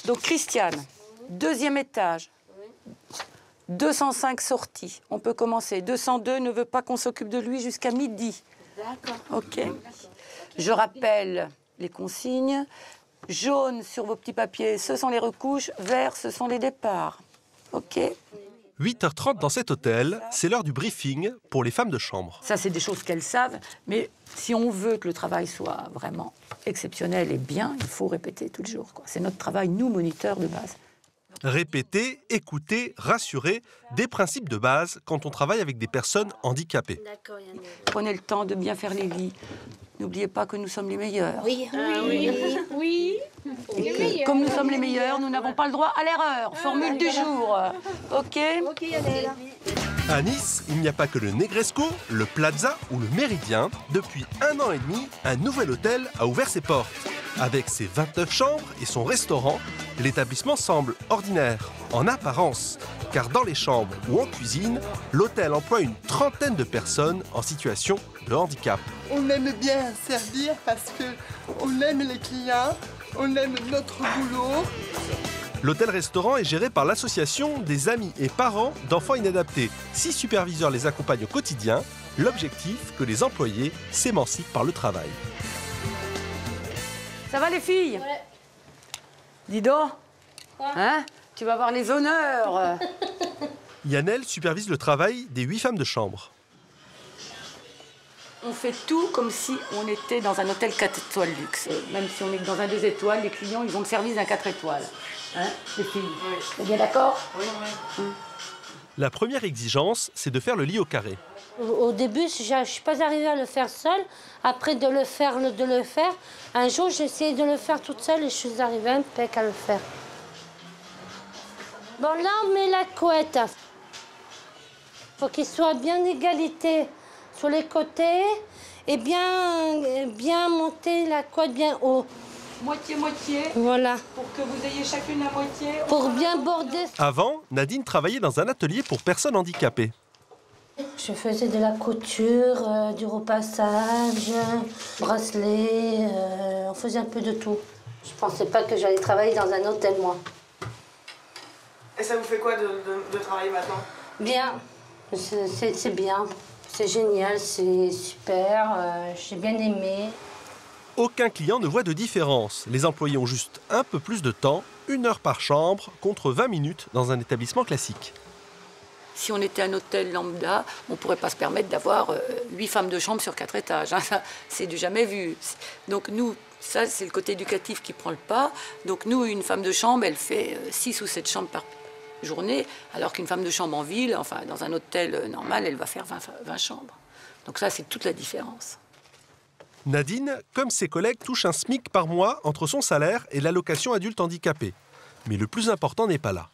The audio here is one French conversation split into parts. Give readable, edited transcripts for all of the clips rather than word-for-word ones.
Donc, Christiane, deuxième étage, 205 sorties. On peut commencer. 202 ne veut pas qu'on s'occupe de lui jusqu'à midi. D'accord. OK. Je rappelle les consignes. Jaune sur vos petits papiers, ce sont les recouches. Vert, ce sont les départs. OK. 8h30 dans cet hôtel, c'est l'heure du briefing pour les femmes de chambre. Ça, c'est des choses qu'elles savent. Mais si on veut que le travail soit vraiment exceptionnel et bien, il faut répéter tous les jours, quoi. C'est notre travail, nous, moniteurs de base. Répéter, écouter, rassurer, des principes de base quand on travaille avec des personnes handicapées. D'accord, Yann. Prenez le temps de bien faire les lits. N'oubliez pas que nous sommes les meilleurs. Oui, Et que, comme nous sommes les meilleurs, nous n'avons pas le droit à l'erreur. Formule du jour. OK. Ok, Yannel. À Nice, il n'y a pas que le Negresco, le Plaza ou le Méridien. Depuis 1 an et demi, un nouvel hôtel a ouvert ses portes. Avec ses 29 chambres et son restaurant, l'établissement semble ordinaire, en apparence. Car dans les chambres ou en cuisine, l'hôtel emploie une trentaine de personnes en situation de handicap. On aime bien servir parce qu'on aime les clients, on aime notre boulot. L'hôtel-restaurant est géré par l'association des amis et parents d'enfants inadaptés. 6 superviseurs les accompagnent au quotidien. L'objectif, que les employés s'émancipent par le travail. Ça va, les filles? Ouais. Dis donc. Hein? Tu vas avoir les honneurs. Yannel supervise le travail des 8 femmes de chambre. On fait tout comme si on était dans un hôtel 4 étoiles luxe. Même si on est dans un 2 étoiles, les clients, ils ont le service d'un 4 étoiles. Hein, les filles? Oui. T'es bien d'accord? Oui, oui. La première exigence, c'est de faire le lit au carré. Au début, je ne suis pas arrivée à le faire seule. Après de le faire, un jour, j'ai essayé de le faire toute seule et je suis arrivée impec à le faire. Bon, là, on met la couette. Il faut qu'il soit bien égalité sur les côtés et bien monter la couette bien haut. Moitié-moitié. Voilà. Pour que vous ayez chacune la moitié. Pour bien border. Avant, Nadine travaillait dans un atelier pour personnes handicapées. Je faisais de la couture, du repassage, bracelet, on faisait un peu de tout. Je pensais pas que j'allais travailler dans un hôtel, moi. Et ça vous fait quoi de travailler maintenant? Bien, c'est bien, c'est génial, c'est super, j'ai bien aimé. Aucun client ne voit de différence. Les employés ont juste un peu plus de temps, 1 heure par chambre, contre 20 minutes dans un établissement classique. Si on était un hôtel lambda, on ne pourrait pas se permettre d'avoir 8 femmes de chambre sur 4 étages. Hein. C'est du jamais vu. Donc nous, ça, c'est le côté éducatif qui prend le pas. Donc nous, une femme de chambre, elle fait 6 ou 7 chambres par journée, alors qu'une femme de chambre en ville, enfin dans un hôtel normal, elle va faire 20 chambres. Donc ça, c'est toute la différence. Nadine, comme ses collègues, touche un SMIC par mois entre son salaire et l'allocation adulte handicapé. Mais le plus important n'est pas là.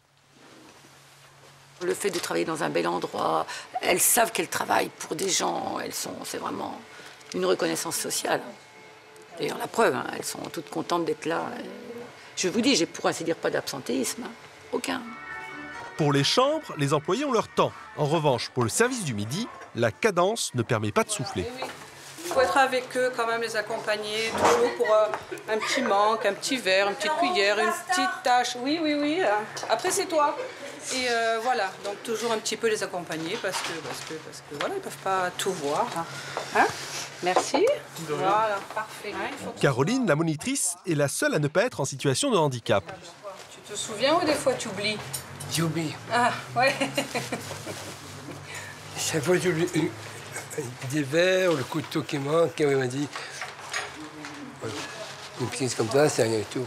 Le fait de travailler dans un bel endroit, elles savent qu'elles travaillent pour des gens, c'est vraiment une reconnaissance sociale. D'ailleurs, la preuve, hein, elles sont toutes contentes d'être là. Je vous dis, j'ai pour ainsi dire pas d'absentéisme, hein. Aucun. Pour les chambres, les employés ont leur temps. En revanche, pour le service du midi, la cadence ne permet pas de souffler. Il faut être avec eux, quand même les accompagner, toujours pour un petit manque, un petit verre, une petite cuillère, une petite tâche. Oui, oui, oui. Après, c'est toi. Et voilà, donc toujours un petit peu les accompagner parce que voilà, ils ne peuvent pas tout voir. Hein? Merci. Voilà, parfait. Caroline, la monitrice, est la seule à ne pas être en situation de handicap. Tu te souviens ou des fois tu oublies? J'oublie. Ah, ouais. Chaque fois, j'oublie des verres, le couteau qui manque, il m'a dit. Une petite comme ça, c'est rien du tout.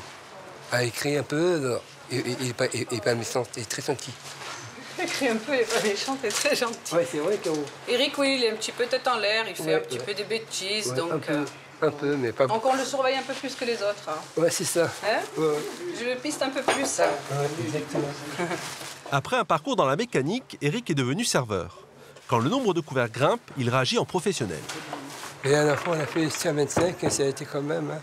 À écrire un peu, il n'est pas méchant, il est très gentil. Écrit un peu, il n'est pas méchant, il est très gentil. Ouais, c'est vrai que. Eric, oui, il est un petit peu tête en l'air, il fait un petit peu des bêtises, Ouais, donc. Un peu, mais pas beaucoup. Donc on le surveille un peu plus que les autres. Hein. Ouais, c'est ça. Hein? Ouais. Je le piste un peu plus. Ça. Ouais, exactement. Après un parcours dans la mécanique, Eric est devenu serveur. Quand le nombre de couverts grimpe, il réagit en professionnel. Et à la fois, on a fait 125 et ça a été quand même. Hein.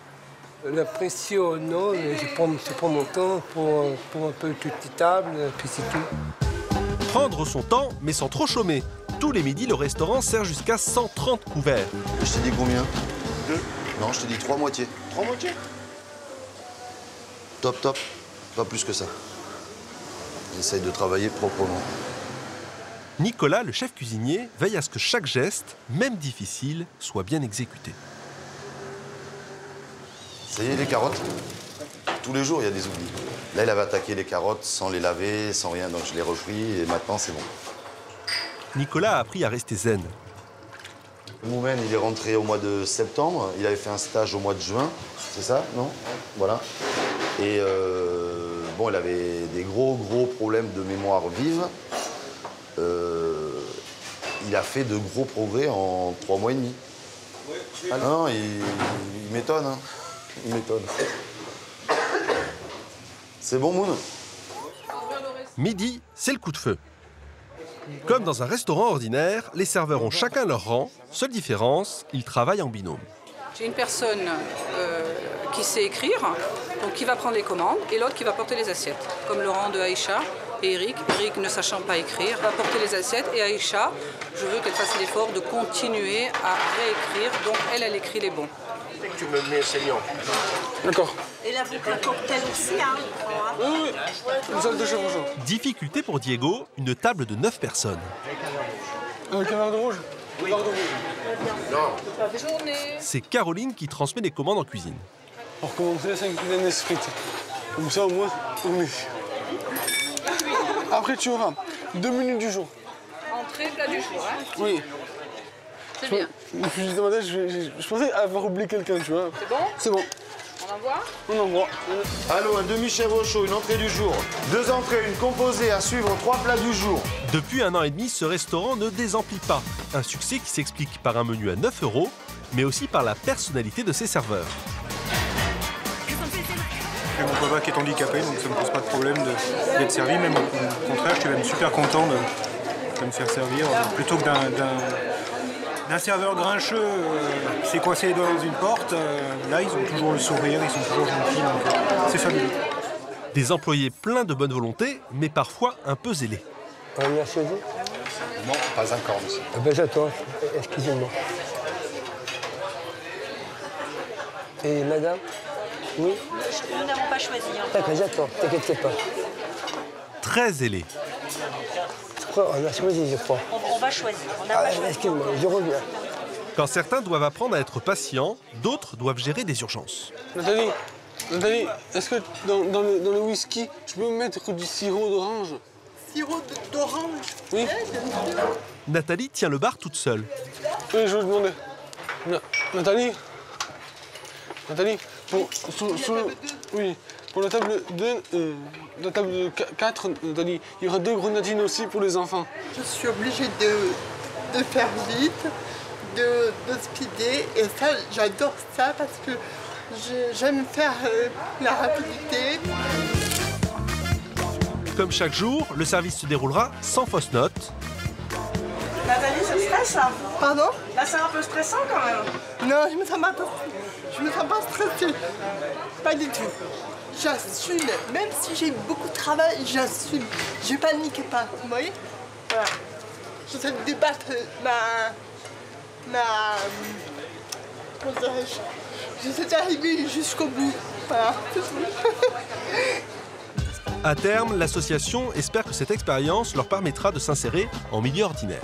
La pression, non, je prends mon temps pour un peu toutes les tables, puis c'est tout. Prendre son temps, mais sans trop chômer. Tous les midis, le restaurant sert jusqu'à 130 couverts. Je t'ai dit combien? 2. Non, je t'ai dit 3 moitiés. 3 moitiés? Top, top. pas plus que ça. J'essaye de travailler proprement. Nicolas, le chef cuisinier, veille à ce que chaque geste, même difficile, soit bien exécuté. Ça y est, les carottes. Tous les jours, il y a des oublis. Là, il avait attaqué les carottes sans les laver, sans rien, donc je les refris et maintenant, c'est bon. Nicolas a appris à rester zen. Moumen, il est rentré au mois de septembre. Il avait fait un stage au mois de juin, c'est ça, non? Voilà. Et bon, il avait des gros problèmes de mémoire vive. Il a fait de gros progrès en 3 mois et demi. Ah non, il m'étonne, hein. Il m'étonne. C'est bon, Moon? Midi, c'est le coup de feu. Comme dans un restaurant ordinaire, les serveurs ont chacun leur rang. Seule différence, ils travaillent en binôme. J'ai une personne qui sait écrire, donc qui va prendre les commandes, et l'autre qui va porter les assiettes, comme Laurent de Aïcha et Eric. Eric, ne sachant pas écrire, va porter les assiettes, et Aïcha, je veux qu'elle fasse l'effort de continuer à réécrire, donc elle écrit les bons. Tu me mets saignant. D'accord. Et la bouteille cocktail aussi, hein? Oui, une salle de chevauchement. Difficulté pour Diego, une table de 9 personnes. Avec un verre de rouge? Oui. C'est Caroline qui transmet les commandes en cuisine. Pour commencer, 5 mayonnaise frites. Comme ça, au moins, on est. Après, tu auras 2 menus du jour. Entrée, plat du jour, hein? Oui. C'est bien. Je pensais avoir oublié quelqu'un, tu vois. C'est bon? C'est bon. On envoie? On envoie. Allô, un demi-chèvre chaud, une entrée du jour. 2 entrées, une composée à suivre, 3 plats du jour. Depuis 1 an et demi, ce restaurant ne désemplit pas. Un succès qui s'explique par un menu à 9 €, mais aussi par la personnalité de ses serveurs. J'ai mon papa qui est handicapé, donc ça ne me pose pas de problème d'être servi. Même au contraire, je suis même super content de me faire servir. Plutôt que d'un serveur grincheux qui s'est coincé les doigts dans une porte, là, ils ont toujours le sourire, ils sont toujours gentils, donc c'est fabuleux. Des employés pleins de bonne volonté, mais parfois un peu zélés. On y a choisi? Non, pas encore, monsieur. Ben j'attends, excusez-moi. Et madame? Oui? Nous n'avons pas choisi encore. D'accord, j'attends, t'inquiète pas. Très zélés. Je crois, on a choisi, je crois. On va choisir. On n'a pas choisi. Excuse-moi, je reviens. Quand certains doivent apprendre à être patients, d'autres doivent gérer des urgences. Nathalie, est-ce que dans le whisky, je peux mettre du sirop d'orange? Sirop d'orange? Oui. Nathalie tient le bar toute seule. Oui, je vous demandais. Nathalie, pour la table 2, la table 4, Nathalie, il y aura 2 grenadines aussi pour les enfants. Je suis obligée de faire vite, de speeder, et ça, j'adore ça parce que j'aime faire la rapidité. Comme chaque jour, le service se déroulera sans fausse note. Nathalie, ça stresse là? Pardon? Là, c'est un peu stressant quand même. Non, je me sens pas stressée. Pas du tout. J'assume, même si j'ai beaucoup de travail, j'assume. Je panique pas, vous voyez? Voilà. J'essaie de débattre comment dirais-je? J'essaie d'arriver jusqu'au bout. Voilà, c'est tout. À terme, l'association espère que cette expérience leur permettra de s'insérer en milieu ordinaire.